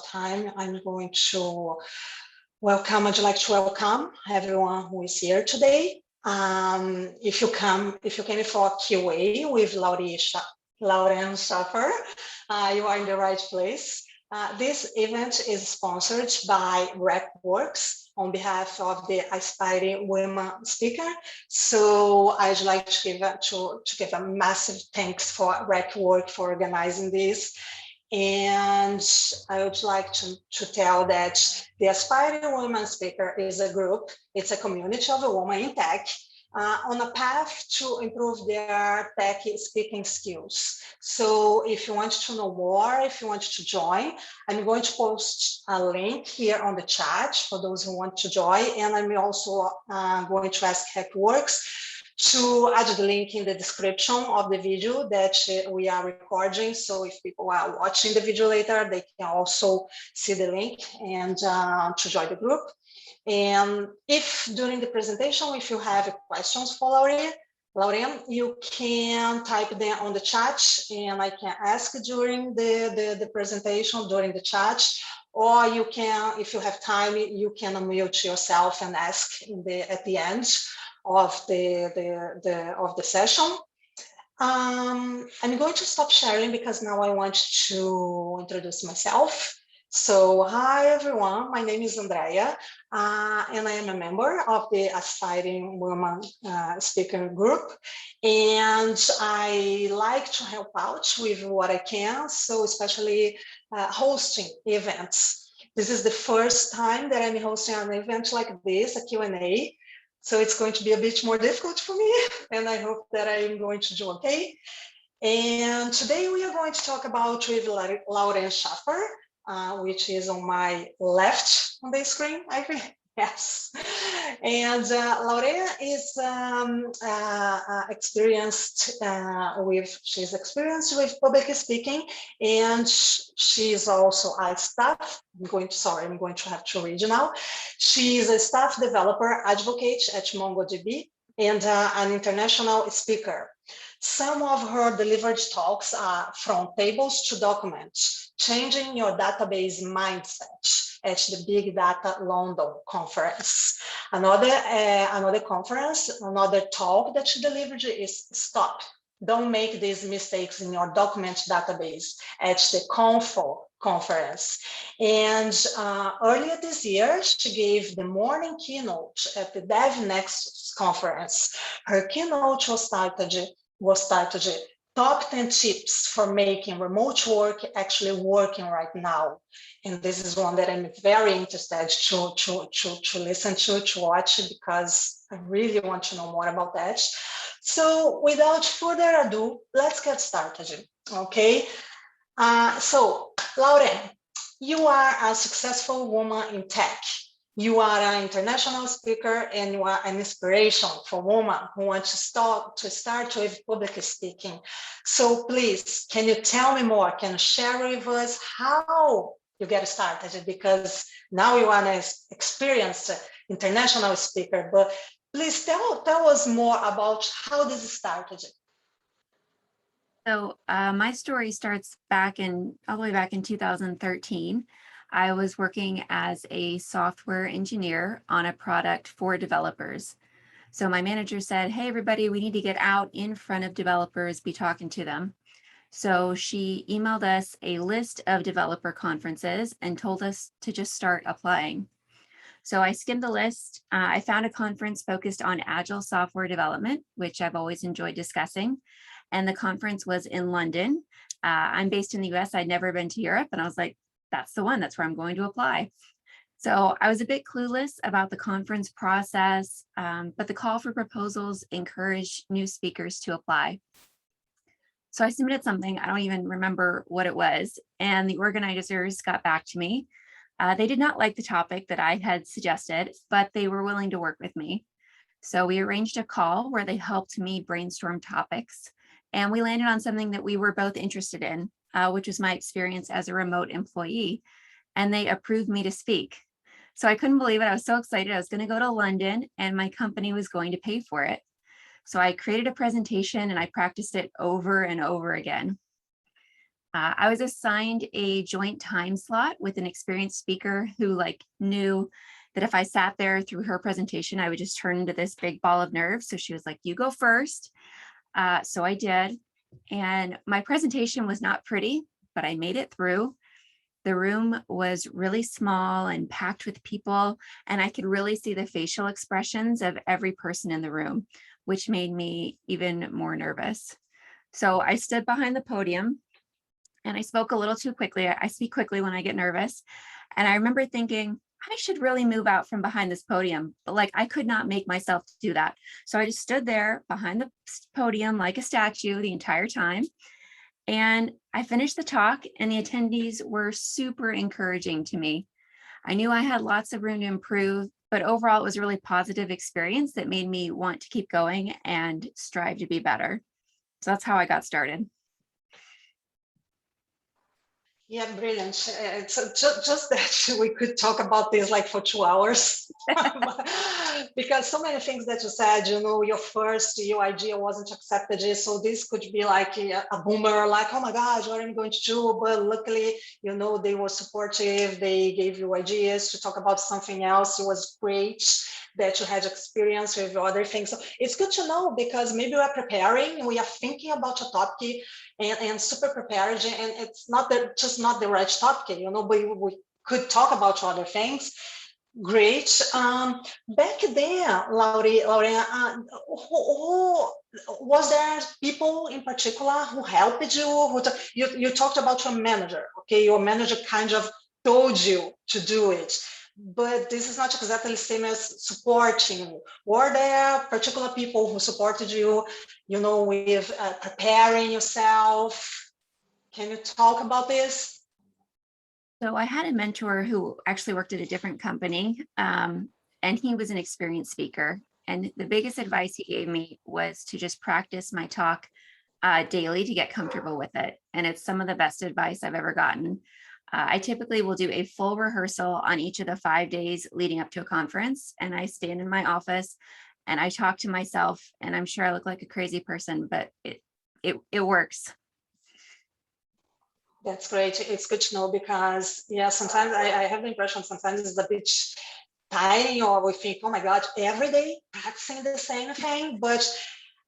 time, I'm going to welcome, I'd like to welcome everyone who is here today. If you came for a QA with Lauren Schaefer, you are in the right place. This event is sponsored by RepWorks on behalf of the aspiring women speaker. So I'd like to give a massive thanks for RepWorks for organizing this. And I would like to tell that the Aspiring Women Speaker is a group, it's a community of women in tech on a path to improve their tech speaking skills. So if you want to know more, if you want to join, I'm going to post a link here on the chat for those who want to join. And I'm also going to ask HackWorks to add the link in the description of the video that we are recording. So if people are watching the video later, they can also see the link and to join the group. And if during the presentation, if you have questions for Lauren, you can type them on the chat and I can ask during the presentation, during the chat, or you can, if you have time, you can unmute yourself and ask at the end of the session. I'm going to stop sharing because now I want to introduce myself. So hi everyone, my name is Andrea and I am a member of the Aspiring Women Speaker Group, and I like to help out with what I can, so especially hosting events. This is the first time that I'm hosting an event like this, a Q&A. So it's going to be a bit more difficult for me, and I hope that I'm going to do okay. And today we are going to talk about with Lauren Schaefer, which is on my left on the screen, I think. Yes. And Lauren is she's experienced with public speaking, and she's also a staff. I'm going to have to read now. She's a staff developer advocate at MongoDB and an international speaker. Some of her delivered talks are from tables to documents, changing your database mindset at the Big Data London conference. Another conference, another talk that she delivered is Stop. Don't make these mistakes in your document database at the ConFoo conference. And earlier this year, she gave the morning keynote at the DevNexus conference. Her keynote was titled Top 10 Tips for Making Remote Work Actually Working Right Now. And this is one that I'm very interested to listen to watch, because I really want to know more about that. So without further ado, let's get started, okay? So Lauren, you are a successful woman in tech. You are an international speaker and you are an inspiration for women who want to start with public speaking. So please, can you tell me more? Can you share with us how you get started? Because now you are an experienced international speaker, but please tell us more about how this started. So my story starts all the way back in 2013. I was working as a software engineer on a product for developers. So my manager said, hey, everybody, we need to get out in front of developers, be talking to them. So she emailed us a list of developer conferences and told us to just start applying. So I skimmed the list. I found a conference focused on agile software development, which I've always enjoyed discussing. And the conference was in London. I'm based in the US. I'd never been to Europe. And I was like, that's the one, that's where I'm going to apply. So I was a bit clueless about the conference process, but the call for proposals encouraged new speakers to apply. So I submitted something, I don't even remember what it was, and the organizers got back to me. They did not like the topic that I had suggested, but they were willing to work with me. So we arranged a call where they helped me brainstorm topics, and we landed on something that we were both interested in, which was my experience as a remote employee, and they approved me to speak. So I couldn't believe it. I was so excited. I was going to go to London and my company was going to pay for it. So I created a presentation and I practiced it over and over again. I was assigned a joint time slot with an experienced speaker who knew that if I sat there through her presentation, I would just turn into this big ball of nerves. So she was like, you go first. So I did. And my presentation was not pretty, but I made it through. The room was really small and packed with people, and I could really see the facial expressions of every person in the room, which made me even more nervous. So I stood behind the podium and I spoke a little too quickly. I speak quickly when I get nervous. And I remember thinking, I should really move out from behind this podium, but I could not make myself do that. So I just stood there behind the podium like a statue the entire time. And I finished the talk, and the attendees were super encouraging to me. I knew I had lots of room to improve, but overall it was a really positive experience that made me want to keep going and strive to be better. So that's how I got started. Yeah, brilliant. It's just that we could talk about this for 2 hours because so many things that you said, your idea wasn't accepted. So this could be a boomer, oh my gosh, what am I going to do? But luckily, they were supportive. They gave you ideas to talk about something else. It was great that you had experience with other things. So it's good to know because maybe we're preparing, we are thinking about a topic and super prepared, and it's not just not the right topic, but we could talk about other things. Great. Back then, Lauren, who was there people in particular who helped you? You talked about your manager, okay? Your manager kind of told you to do it, but this is not exactly the same as supporting. Were there particular people who supported you, with preparing yourself? Can you talk about this? So I had a mentor who actually worked at a different company, and he was an experienced speaker. And the biggest advice he gave me was to just practice my talk daily to get comfortable with it. And it's some of the best advice I've ever gotten. I typically will do a full rehearsal on each of the 5 days leading up to a conference. And I stand in my office and I talk to myself, and I'm sure I look like a crazy person, but it works. That's great. It's good to know because, yeah, sometimes I have the impression sometimes it's a bit tiring, or we think, oh my God, every day practicing the same thing, but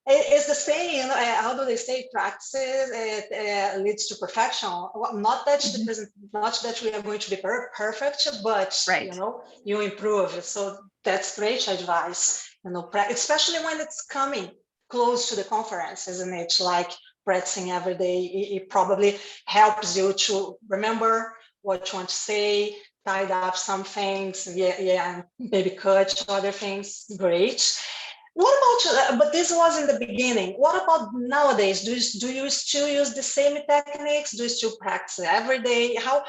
it's the same, how do they say, practices leads to perfection. Well, not that not that we are going to be perfect, but right. You improve. So that's great advice, especially when it's coming close to the conference, isn't it? Practicing every day, it probably helps you to remember what you want to say, tied up some things, and maybe cut other things. Great. What about, but this was in the beginning. What about nowadays? Do you still use the same techniques? Do you still practice every day? How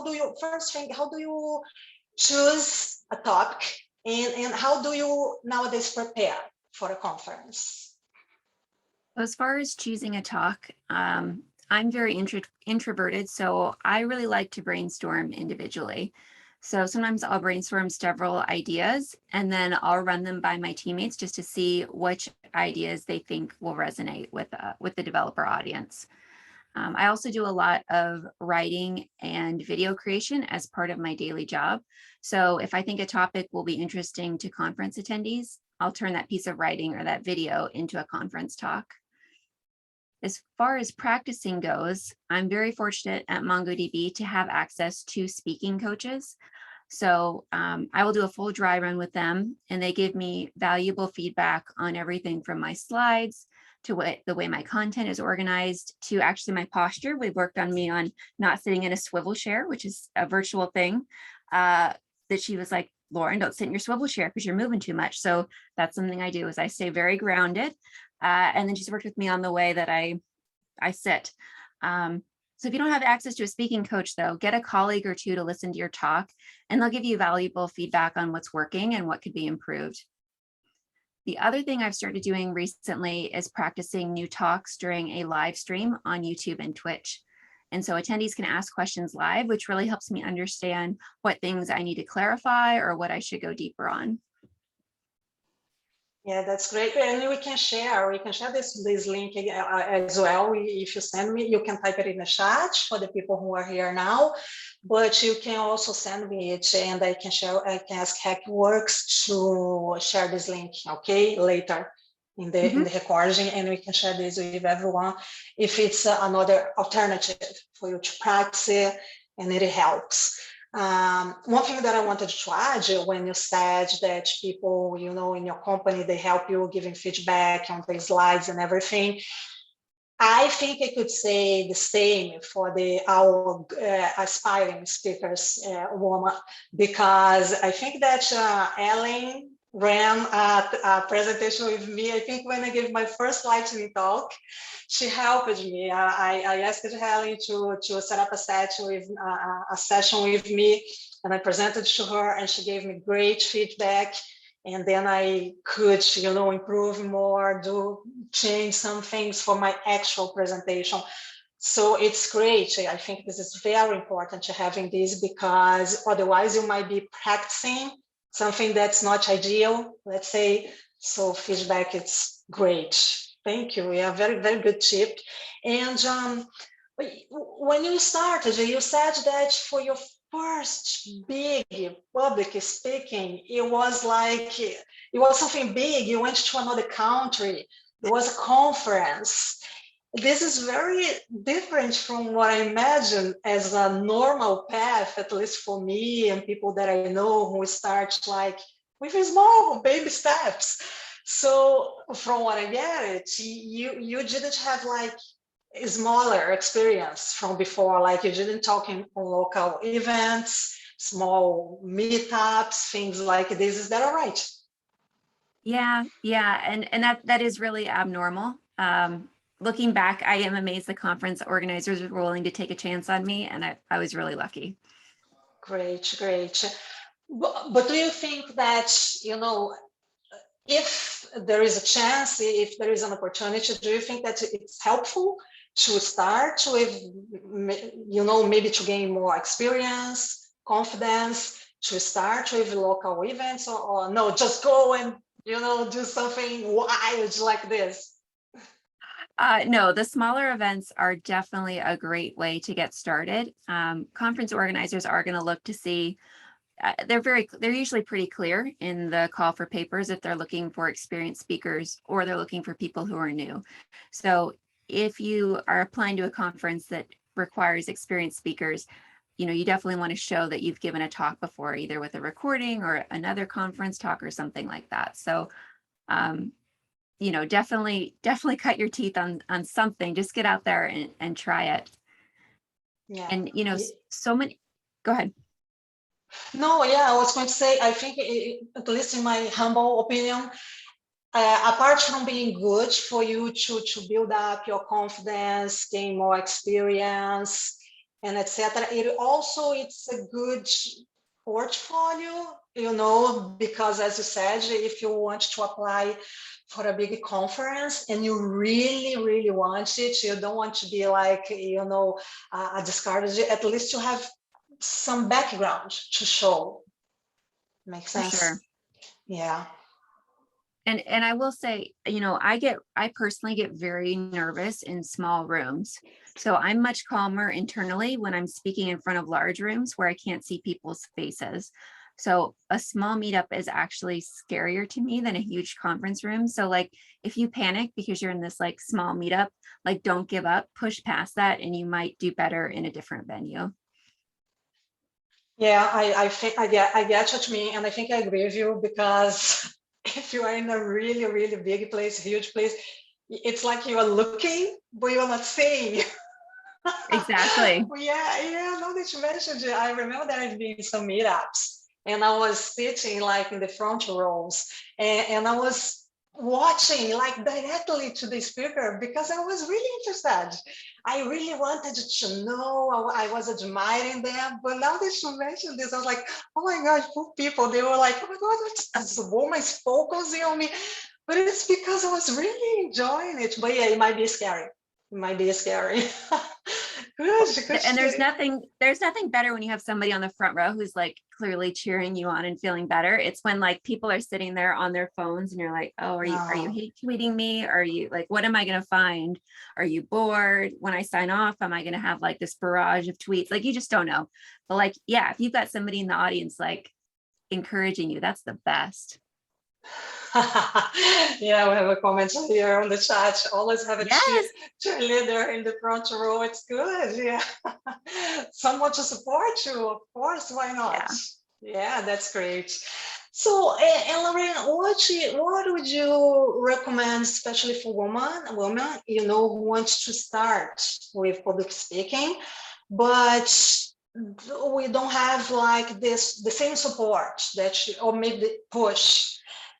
do you, first thing, how do you choose a topic, and how do you nowadays prepare for a conference? As far as choosing a talk, I'm very introverted, so I really like to brainstorm individually. So sometimes I'll brainstorm several ideas and then I'll run them by my teammates just to see which ideas they think will resonate with the developer audience. I also do a lot of writing and video creation as part of my daily job. So if I think a topic will be interesting to conference attendees, I'll turn that piece of writing or that video into a conference talk. As far as practicing goes, I'm very fortunate at MongoDB to have access to speaking coaches. So I will do a full dry run with them, and they give me valuable feedback on everything from my slides to the way my content is organized to actually my posture. We've worked on me on not sitting in a swivel chair, which is a virtual thing, that she was like, Lauren, don't sit in your swivel chair because you're moving too much. So that's something I do, is I stay very grounded. And then she's worked with me on the way that I sit. So if you don't have access to a speaking coach, though, get a colleague or two to listen to your talk, and they'll give you valuable feedback on what's working and what could be improved. The other thing I've started doing recently is practicing new talks during a live stream on YouTube and Twitch. And so attendees can ask questions live, which really helps me understand what things I need to clarify or what I should go deeper on. Yeah, that's great. And we can share this link as well. If you send me, you can type it in the chat for the people who are here now, but you can also send me it and I can share, I can ask Hackworks to share this link, okay, later in the recording, and we can share this with everyone if it's another alternative for you to practice and it helps. One thing that I wanted to add when you said that people, in your company, they help you giving feedback on the slides and everything. I think I could say the same for our aspiring speakers, woman, because I think that Ellen ran a presentation with me. I think when I gave my first lightning talk, she helped me. I asked Helen to set up a session with me, and I presented to her, and she gave me great feedback. And then I could, improve more, change some things for my actual presentation. So it's great. I think this is very important to having this, because otherwise you might be practicing something that's not ideal, let's say. So feedback, it's great. Thank you. Yeah, very, very good tip. And when you started, you said that for your first big public speaking, it was something big. You went to another country. It was a conference. This is very different from what I imagine as a normal path, at least for me and people that I know who start with small baby steps. So from what I get it, you didn't have a smaller experience from before, you didn't talk on local events, small meetups, things like this. Is that all right? Yeah, and that is really abnormal. Looking back, I am amazed the conference organizers were willing to take a chance on me, and I was really lucky. Great. But do you think that, if there is a chance, if there is an opportunity, do you think that it's helpful to start with, maybe to gain more experience, confidence, to start with local events, or no, just go and, do something wild like this? No, the smaller events are definitely a great way to get started. Conference organizers are going to look to see, they're usually pretty clear in the call for papers if they're looking for experienced speakers or they're looking for people who are new. So if you are applying to a conference that requires experienced speakers, you definitely want to show that you've given a talk before, either with a recording or another conference talk or something like that. So definitely cut your teeth on something. Just get out there and try it. Yeah. And so many. Go ahead. No, yeah, I was going to say, I think, at least in my humble opinion, apart from being good for you to build up your confidence, gain more experience, and etc., it's a good portfolio, because as you said, if you want to apply for a big conference and you really, really want it, you don't want to be a discarded, at least you have some background to show. Makes sense? For sure. Yeah. And I will say, I personally get very nervous in small rooms. So I'm much calmer internally when I'm speaking in front of large rooms where I can't see people's faces. So a small meetup is actually scarier to me than a huge conference room. So if you panic because you're in this small meetup, don't give up, push past that, and you might do better in a different venue. Yeah, I think I get what you mean, and I think I agree with you, because if you are in a really, really big place, huge place, it's like you are looking, but you are not seeing. Exactly. Yeah, now that you mentioned it, I remember that I've been in some meetups, and I was sitting in the front rows, and I was watching directly to the speaker because I was really interested. I really wanted to know. I was admiring them, but now that you mentioned this, I was like, oh my gosh, poor people. They were like, oh my God, this woman is focusing on me. But it's because I was really enjoying it. But yeah, it might be scary. It might be scary. Good. And there's nothing better when you have somebody on the front row who's clearly cheering you on and feeling better. It's when like people are sitting there on their phones and you're like, oh, are you hate tweeting me? Are you like, what am I going to find? Are you bored? When I sign off, am I going to have like this barrage of tweets? Like, you just don't know. But like, yeah, if you've got somebody in the audience, like encouraging you, that's the best. Yeah, we have a comment here on the chat. Always have a Yes. cheerleader in the front row. It's good. Yeah. Someone to support you, of course. Why not? Yeah, that's great. So, and Lauren, what would you recommend, especially for women, you know, who wants to start with public speaking, but we don't have like the same support that you, or maybe push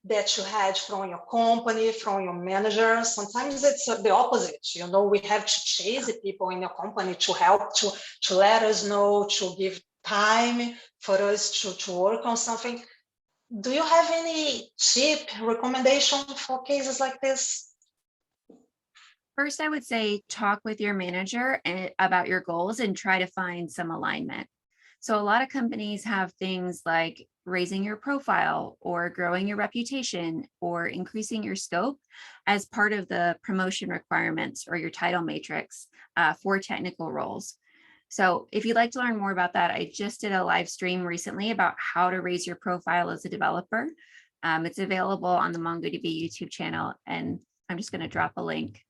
that you had from your company, from your manager. Sometimes it's the opposite. You know, we have to chase the people in your company to help, to let us know, to give time for us to work on something. Do you have any tip, recommendation for cases like this? First, I would say talk with your manager about your goals and try to find some alignment. So a lot of companies have things like raising your profile or growing your reputation or increasing your scope as part of the promotion requirements or your title matrix for technical roles. So if you'd like to learn more about that, I just did a live stream recently about how to raise your profile as a developer. It's available on the MongoDB YouTube channel, and I'm just going to drop a link.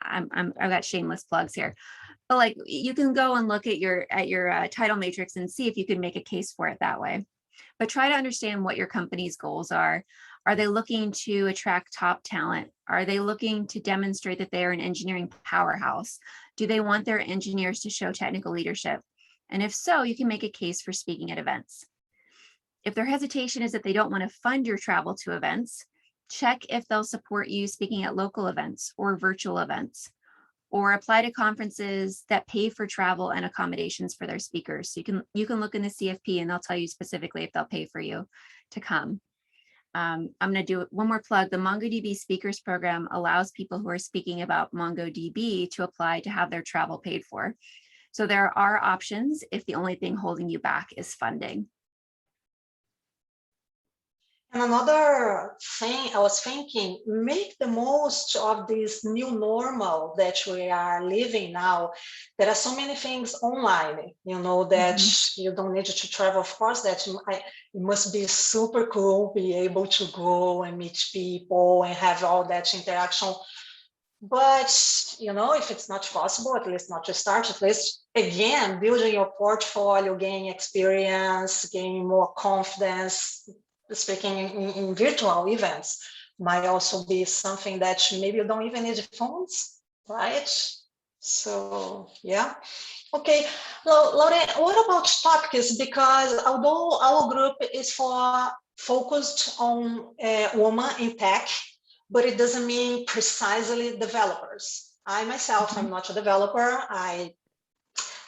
I've got shameless plugs here, but like you can go and look at your title matrix and see if you can make a case for it that way. But try to understand what your company's goals are. Are they looking to attract top talent? Are they looking to demonstrate that they are an engineering powerhouse? Do they want their engineers to show technical leadership? And if so, you can make a case for speaking at events. If their hesitation is that they don't want to fund your travel to events, check if they'll support you speaking at local events or virtual events, or apply to conferences that pay for travel and accommodations for their speakers. So you can look in the CFP and they'll tell you specifically if they'll pay for you to come. I'm going to do one more plug. The MongoDB Speakers Program allows people who are speaking about MongoDB to apply to have their travel paid for. So there are options if the only thing holding you back is funding. And another thing I was thinking, make the most of this new normal that we are living now. There are so many things online, you know, that you don't need to travel. Of course, that it must be super cool, be able to go and meet people and have all that interaction. But, you know, if it's not possible, at least not to start, at least, again, building your portfolio, gaining experience, gaining more confidence, speaking in virtual events might also be something that maybe you don't even need phones, right? So, yeah. Okay, Lauren, what about topics? Because although our group is focused on women in tech, but it doesn't mean precisely developers. I myself, I'm not a developer. I'm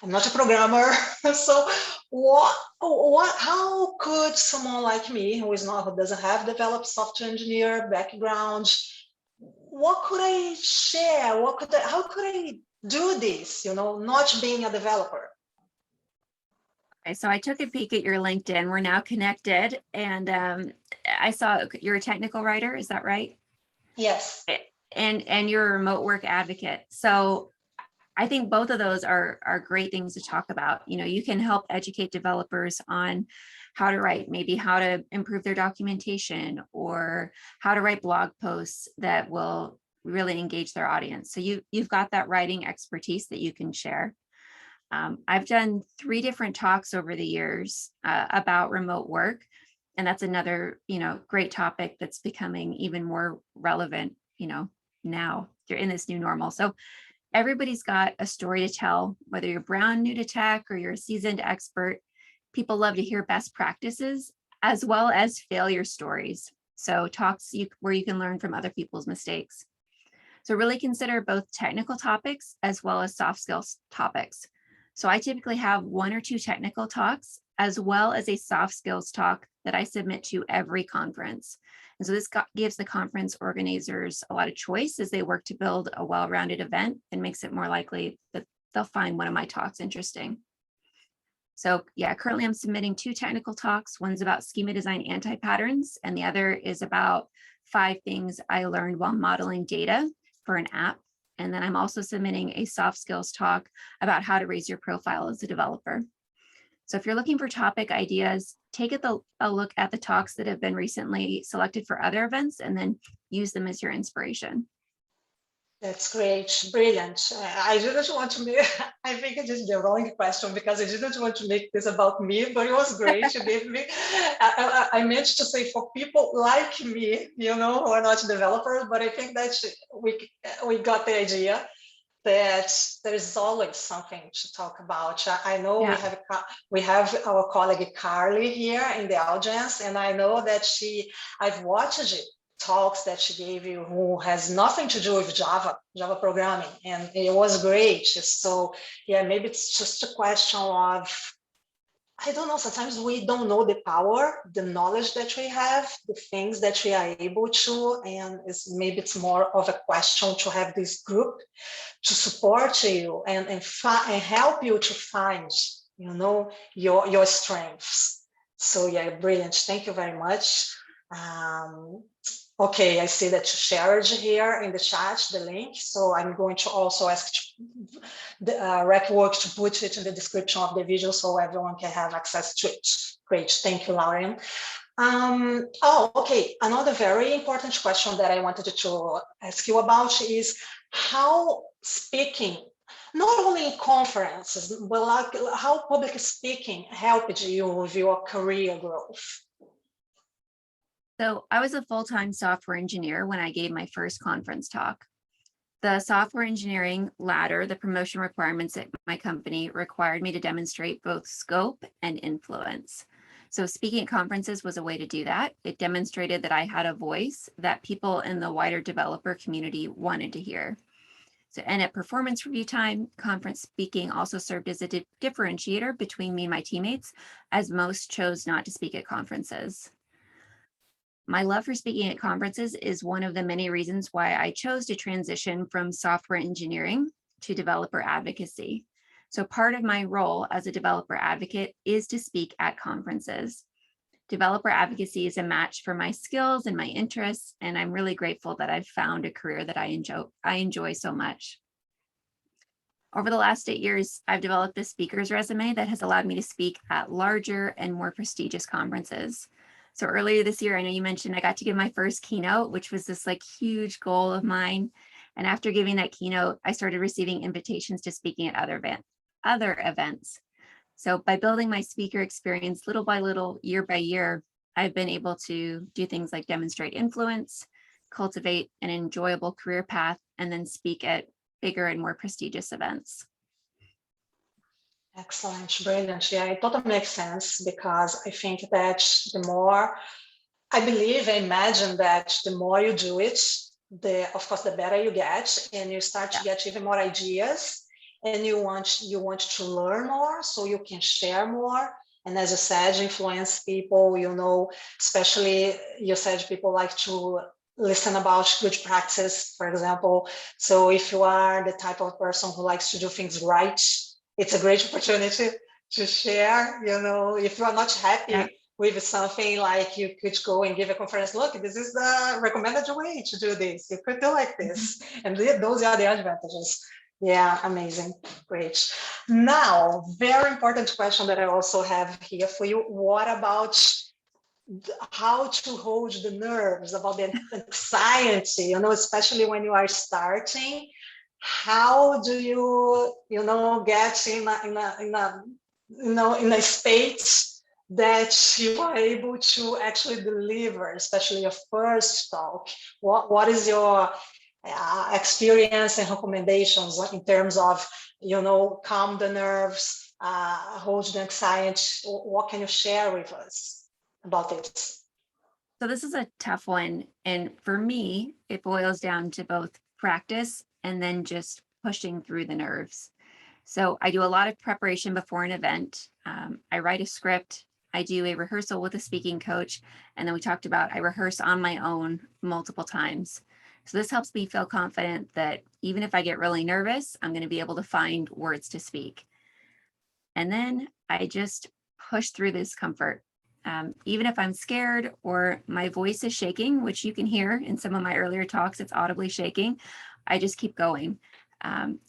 not a programmer. So how could someone like me who doesn't have developed software engineer background, what could I share? How could I do this, you know, not being a developer? Okay, so I took a peek at your LinkedIn. We're now connected, and I saw you're a technical writer. Is that right? Yes. And you're a remote work advocate. So I think both of those are great things to talk about. You know, you can help educate developers on how to write, maybe how to improve their documentation or how to write blog posts that will really engage their audience. So you've got that writing expertise that you can share. I've done 3 different talks over the years about remote work. And that's another, you know, great topic that's becoming even more relevant, you know, now you're in this new normal. So everybody's got a story to tell, whether you're brand new to tech or you're a seasoned expert. People love to hear best practices as well as failure stories. So talks where you can learn from other people's mistakes. So really consider both technical topics as well as soft skills topics. So I typically have 1 or 2 technical talks as well as a soft skills talk that I submit to every conference. And so this gives the conference organizers a lot of choice as they work to build a well-rounded event and makes it more likely that they'll find one of my talks interesting. So yeah, currently I'm submitting 2 technical talks. One's about schema design anti-patterns, and the other is about 5 things I learned while modeling data for an app. And then I'm also submitting a soft skills talk about how to raise your profile as a developer. So if you're looking for topic ideas, take a look at the talks that have been recently selected for other events and then use them as your inspiration. That's great, brilliant. I didn't want to make, I think it is the wrong question because I didn't want to make this about me, but it was great. You gave me, I meant to say for people like me, you know, who are not developers, but I think that we got the idea that there's always something to talk about. I know Yeah. we have our colleague Carly here in the audience, and I know that I've watched talks that she gave you who has nothing to do with Java programming, and it was great. So yeah, maybe it's just a question of, I don't know, sometimes we don't know the power, the knowledge that we have, the things that we are able to, and maybe it's more of a question to have this group to support you and help you to find, you know, your strengths. So yeah, brilliant. Thank you very much. Okay, I see that you shared here in the chat the link. So I'm going to also ask the RecWork to put it in the description of the video so everyone can have access to it. Great, thank you, Lauren. Okay, another very important question that I wanted to ask you about is how speaking, not only in conferences, but like how public speaking helped you with your career growth? So I was a full-time software engineer when I gave my first conference talk. The software engineering ladder, the promotion requirements at my company required me to demonstrate both scope and influence. So speaking at conferences was a way to do that. It demonstrated that I had a voice that people in the wider developer community wanted to hear. So, and at performance review time, conference speaking also served as a differentiator between me and my teammates, as most chose not to speak at conferences. My love for speaking at conferences is one of the many reasons why I chose to transition from software engineering to developer advocacy. So part of my role as a developer advocate is to speak at conferences. Developer advocacy is a match for my skills and my interests, and I'm really grateful that I've found a career that I enjoy so much. Over the last 8 years, I've developed a speaker's resume that has allowed me to speak at larger and more prestigious conferences. So earlier this year, I know you mentioned I got to give my first keynote, which was this like huge goal of mine. And after giving that keynote, I started receiving invitations to speaking at other events. So by building my speaker experience little by little, year by year, I've been able to do things like demonstrate influence, cultivate an enjoyable career path, and then speak at bigger and more prestigious events. Excellent, brilliant. Yeah, it totally makes sense because I think that the more, I believe, I imagine that the more you do it, of course, the better you get, and you start to get even more ideas, and you want to learn more, so you can share more. And as you said, influence people. You know, especially you said people like to listen about good practice, for example. So if you are the type of person who likes to do things right, it's a great opportunity to share. You know, if you are not happy with something, like you could go and give a conference, look, this is the recommended way to do this. You could do like this. And those are the advantages. Yeah, amazing. Great. Now, very important question that I also have here for you. What about how to hold the nerves, about the anxiety, you know, especially when you are starting? How do you, you know, get in a state that you are able to actually deliver, especially your first talk? What is your experience and recommendations in terms of, you know, calm the nerves, hold the anxiety? What can you share with us about it? So this is a tough one. And for me, it boils down to both practice and then just pushing through the nerves. So I do a lot of preparation before an event. I write a script. I do a rehearsal with a speaking coach. And then we talked about I rehearse on my own multiple times. So this helps me feel confident that even if I get really nervous, I'm going to be able to find words to speak. And then I just push through this discomfort. Even if I'm scared or my voice is shaking, which you can hear in some of my earlier talks, it's audibly shaking, I just keep going.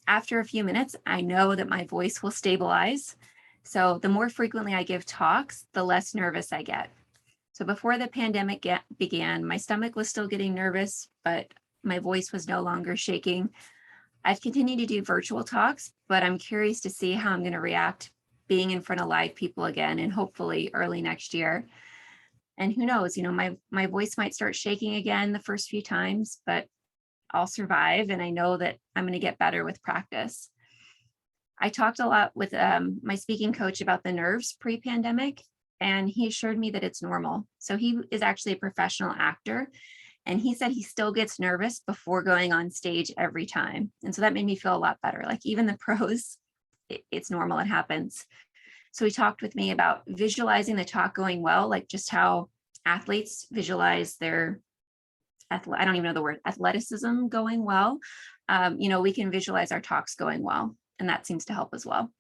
After a few minutes, I know that my voice will stabilize. So the more frequently I give talks, the less nervous I get. So before the pandemic began, my stomach was still getting nervous, but my voice was no longer shaking. I've continued to do virtual talks, but I'm curious to see how I'm going to react being in front of live people again, and hopefully early next year. And who knows, my voice might start shaking again the first few times, but I'll survive. And I know that I'm going to get better with practice. I talked a lot with my speaking coach about the nerves pre-pandemic, and he assured me that it's normal. So he is actually a professional actor, and he said he still gets nervous before going on stage every time. And so that made me feel a lot better. Like even the pros, it's normal, it happens. So he talked with me about visualizing the talk going well, like just how athletes visualize their, I don't even know the word, athleticism going well. We can visualize our talks going well, and that seems to help as well.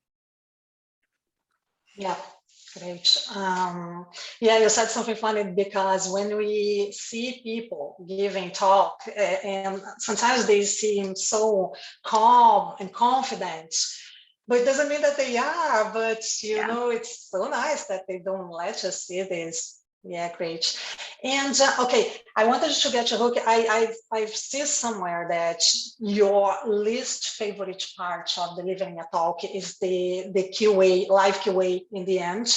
Yeah, great. Yeah, you said something funny, because when we see people giving talk, and sometimes they seem so calm and confident, but it doesn't mean that they are. But it's so nice that they don't let us see this. Yeah, great. And okay, I wanted to get your hook. I've seen somewhere that your least favorite part of delivering a talk is the QA, live QA in the end.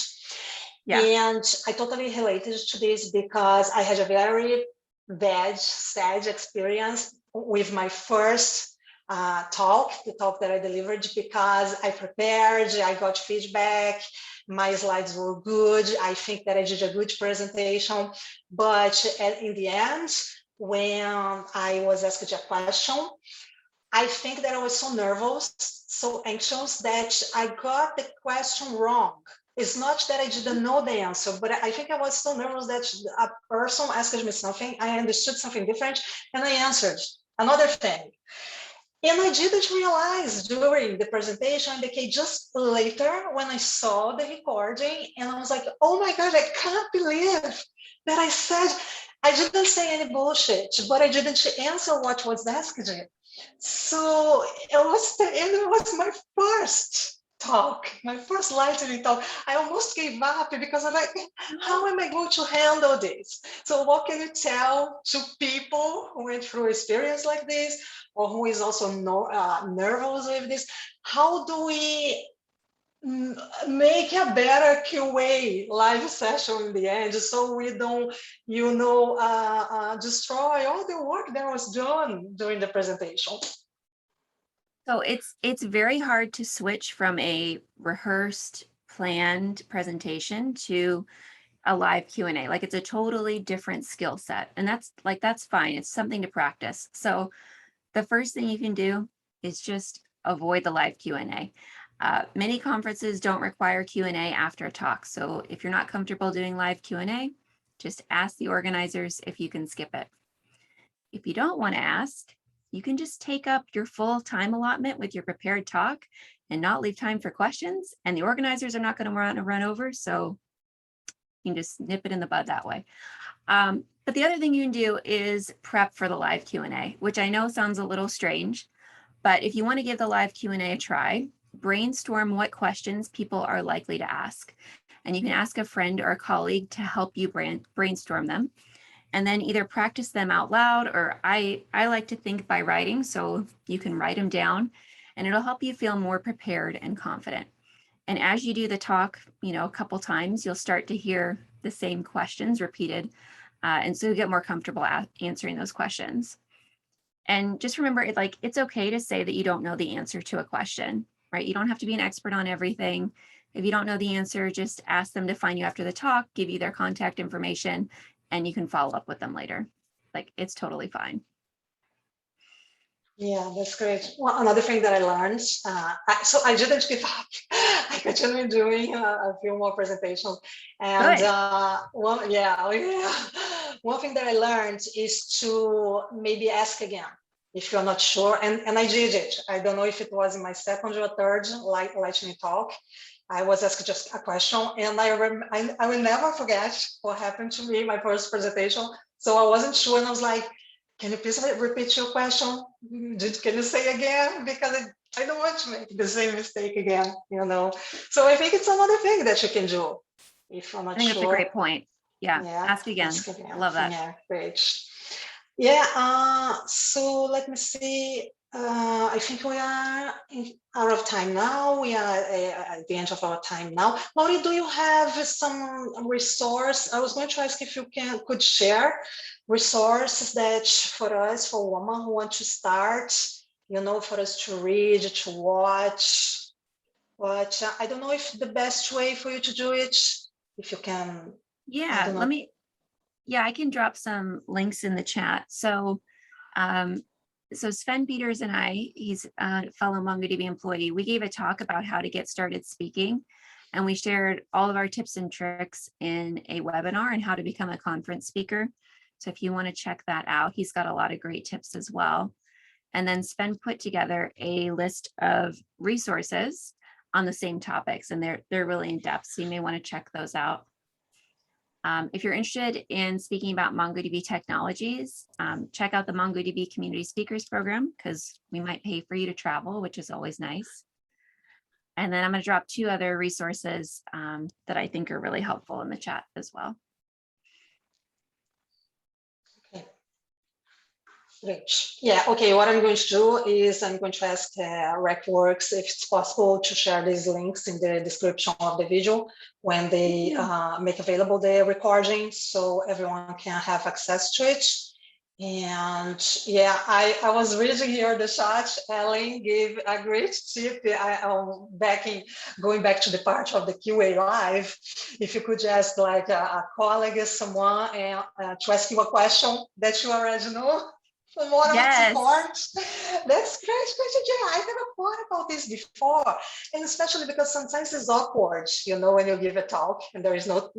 Yeah. And I totally related to this because I had a very bad, sad experience with my first the talk that I delivered, because I prepared, I got feedback, my slides were good, I think that I did a good presentation, but in the end, when I was asked a question, I think that I was so nervous, so anxious, that I got the question wrong. It's not that I didn't know the answer, but I think I was so nervous that a person asked me something, I understood something different, and I answered another thing. And I didn't realize during the presentation, okay, just later when I saw the recording, and I was like, oh my God, I can't believe that I didn't say any bullshit, but I didn't answer what was asked. So it was my first talk, my first lightning talk. I almost gave up because I'm like, how am I going to handle this? So what can you tell to people who went through experience like this, or who is also nervous with this? How do we make a better QA live session in the end, so we don't, destroy all the work that was done during the presentation? So it's very hard to switch from a rehearsed, planned presentation to a live Q&A. Like it's a totally different skill set, and that's fine. It's something to practice. So the first thing you can do is just avoid the live Q&A. Many conferences don't require Q&A after a talk. So if you're not comfortable doing live Q&A, just ask the organizers if you can skip it. If you don't want to ask, you can just take up your full time allotment with your prepared talk and not leave time for questions. And the organizers are not going to run over. So you can just nip it in the bud that way. But the other thing you can do is prep for the live Q&A, which I know sounds a little strange, but if you want to give the live Q&A a try, brainstorm what questions people are likely to ask. And you can ask a friend or a colleague to help you brainstorm them. And then either practice them out loud, or I like to think by writing, so you can write them down, and it'll help you feel more prepared and confident. And as you do the talk, a couple times, you'll start to hear the same questions repeated. And so you get more comfortable answering those questions. And just remember, it's okay to say that you don't know the answer to a question, right? You don't have to be an expert on everything. If you don't know the answer, just ask them to find you after the talk, give you their contact information, and you can follow up with them later. It's totally fine. Yeah, that's great. Well, another thing that I learned, so I didn't give up. I continued doing a few more presentations. And one thing that I learned is to maybe ask again if you're not sure. And I did it. I don't know if it was in my second or third lightning talk. I was asked just a question, and I will never forget what happened to me my first presentation. So I wasn't sure, and I was like, "Can you please repeat your question? Can you say again? Because I don't want to make the same mistake again, you know." So I think it's another thing that you can do if I'm I not think that's a sure. great point. Yeah, Yeah, ask again. ask I again. love that. Yeah, great. Yeah, so let me see. I think we are out of time now. We are at the end of our time now. Laurie, do you have some resource? I was going to ask if you could share resources that for us, for women who want to start, you know, for us to read, to watch. But I don't know if the best way for you to do it, if you can, I Yeah, don't know. I can drop some links in the chat. So so Sven Peters and he's a fellow MongoDB employee, we gave a talk about how to get started speaking, and we shared all of our tips and tricks in a webinar on how to become a conference speaker. So if you want to check that out, he's got a lot of great tips as well. And then Sven put together a list of resources on the same topics, and they're really in depth, so you may want to check those out. If you're interested in speaking about MongoDB technologies, check out the MongoDB Community Speakers Program, because we might pay for you to travel, which is always nice. And then I'm going to drop 2 other resources that I think are really helpful in the chat as well. Okay. Great. Yeah, okay, what I'm going to do is I'm going to ask RecWorks if it's possible to share these links in the description of the video when they make available the recording, so everyone can have access to it. And yeah, I was reading here the chat. Ellen gave a great tip. Going back to the part of the QA live, if you could just like a colleague, someone, and to ask you a question that you already know. For more support. That's great, yeah. I never thought about this before, and especially because sometimes it's awkward, you know, when you give a talk and there is no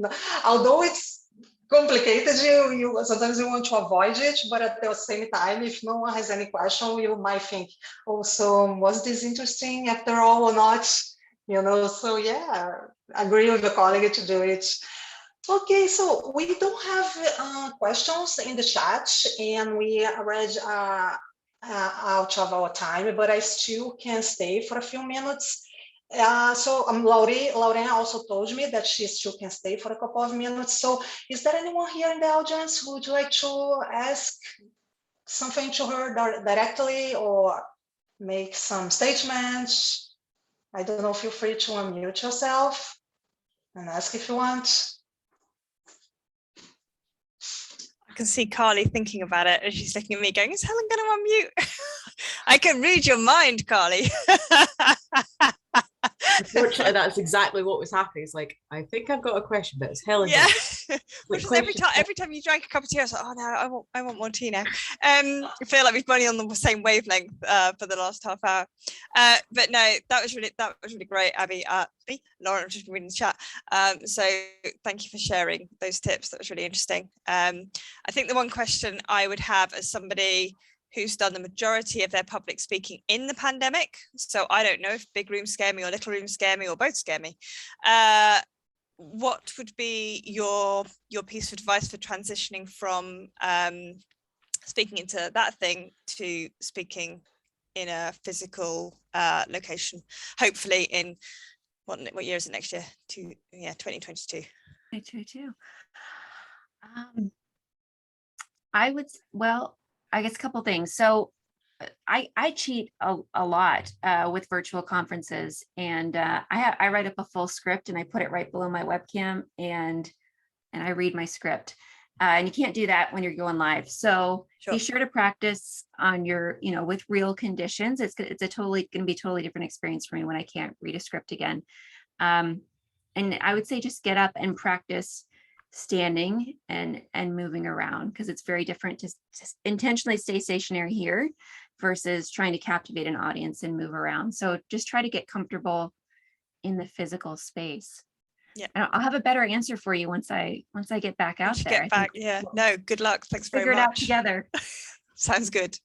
although it's complicated, you sometimes you want to avoid it, but at the same time, if no one has any question, you might think, oh, so was this interesting after all or not, you know? So yeah, I agree with the colleague to do it. Okay, so we don't have questions in the chat, and we already out of our time, but I still can stay for a few minutes. So Lauren also told me that she still can stay for a couple of minutes. So is there anyone here in the audience who would like to ask something to her directly or make some statements? I don't know, feel free to unmute yourself and ask if you want. I can see Carly thinking about it, and she's looking at me going, is Helen going to unmute? I can read your mind, Carly. Unfortunately, that's exactly what was happening. It's like, I think I've got a question, but it's Helen. Yeah. Which is every time you drank a cup of tea, I was like, oh no, I want more tea now. I feel like we've been on the same wavelength for the last half hour. But no, that was really great, Abby. Lauren, I'm just reading the chat. So thank you for sharing those tips. That was really interesting. I think the one question I would have as somebody who's done the majority of their public speaking in the pandemic, so I don't know if big rooms scare me or little rooms scare me or both scare me. What would be your piece of advice for transitioning from speaking into that thing to speaking in a physical location, hopefully in what year is it next year? 2022. 2022. I guess a couple things. So I cheat a lot with virtual conferences, and I write up a full script and I put it right below my webcam, and I read my script. And you can't do that when you're going live. So be sure to practice on your, with real conditions. It's going to be a totally different experience for me when I can't read a script again. And I would say just get up and practice standing and moving around, because it's very different to intentionally stay stationary here versus trying to captivate an audience and move around. So just try to get comfortable in the physical space. Yeah, I'll have a better answer for you once I get back out there. Get back, yeah. No, good luck. Thanks very much. Figure it out together. Sounds good.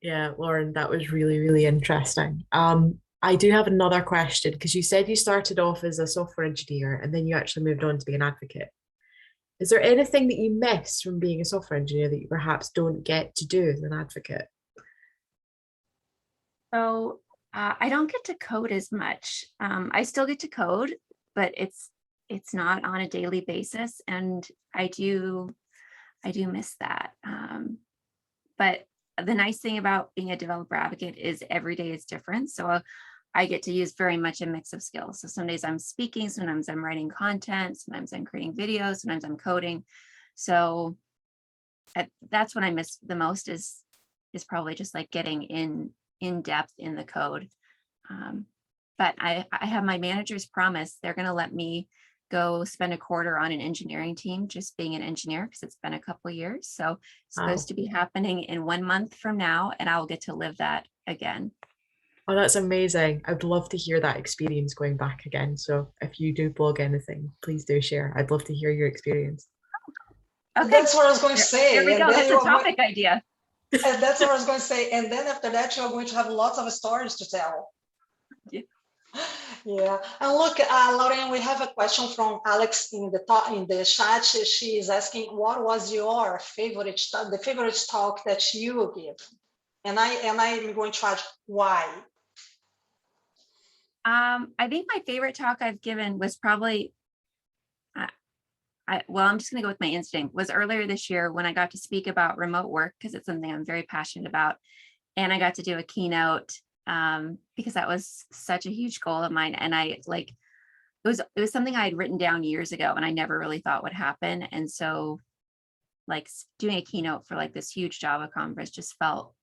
Yeah, Lauren, that was really, really interesting. I do have another question, because you said you started off as a software engineer and then you actually moved on to be an advocate. Is there anything that you miss from being a software engineer that you perhaps don't get to do as an advocate? So I don't get to code as much. I still get to code, but it's not on a daily basis, and I do miss that. But the nice thing about being a developer advocate is every day is different. So I get to use very much a mix of skills. So some days I'm speaking, sometimes I'm writing content, sometimes I'm creating videos, sometimes I'm coding. So that's what I miss the most is probably just like getting in depth in the code. But I have my manager's promise. They're going to let me go spend a quarter on an engineering team, just being an engineer, because it's been a couple of years. So it's supposed to be happening in 1 month from now, and I will get to live that again. Oh, that's amazing. I'd love to hear that experience going back again. So if you do blog anything, please do share. I'd love to hear your experience. Okay. That's what I was going to say. There we go. That's a topic idea. And that's what I was going to say. And then after that, you're going to have lots of stories to tell. Yeah. Yeah. And look, Lauren, we have a question from Alex in the chat. She is asking, what was your favorite talk that you give? And I'm going to ask why. I think my favorite talk I've given was probably, well, I'm just going to go with my instinct, was earlier this year when I got to speak about remote work, because it's something I'm very passionate about. And I got to do a keynote because that was such a huge goal of mine. And it was something I had written down years ago and I never really thought would happen. And so like doing a keynote for like this huge Java conference just felt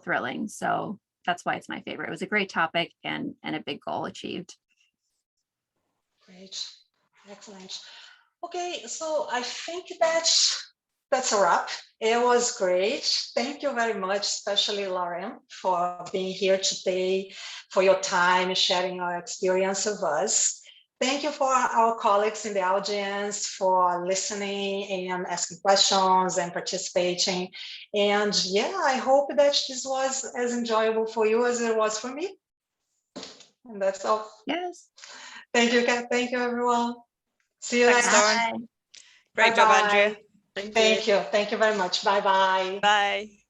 thrilling. So that's why it's my favorite. It was a great topic and a big goal achieved. Great. Excellent. Okay, so I think that's a wrap. It was great. Thank you very much, especially Lauren, for being here today, for your time, sharing your experience with us. Thank you for our colleagues in the audience for listening and asking questions and participating. And yeah, I hope that this was as enjoyable for you as it was for me. And that's all. Yes. Thank you, Kat. Thank you, everyone. See you next time. Great job, Andrea. Thank you. Thank you very much. Bye-bye. Bye.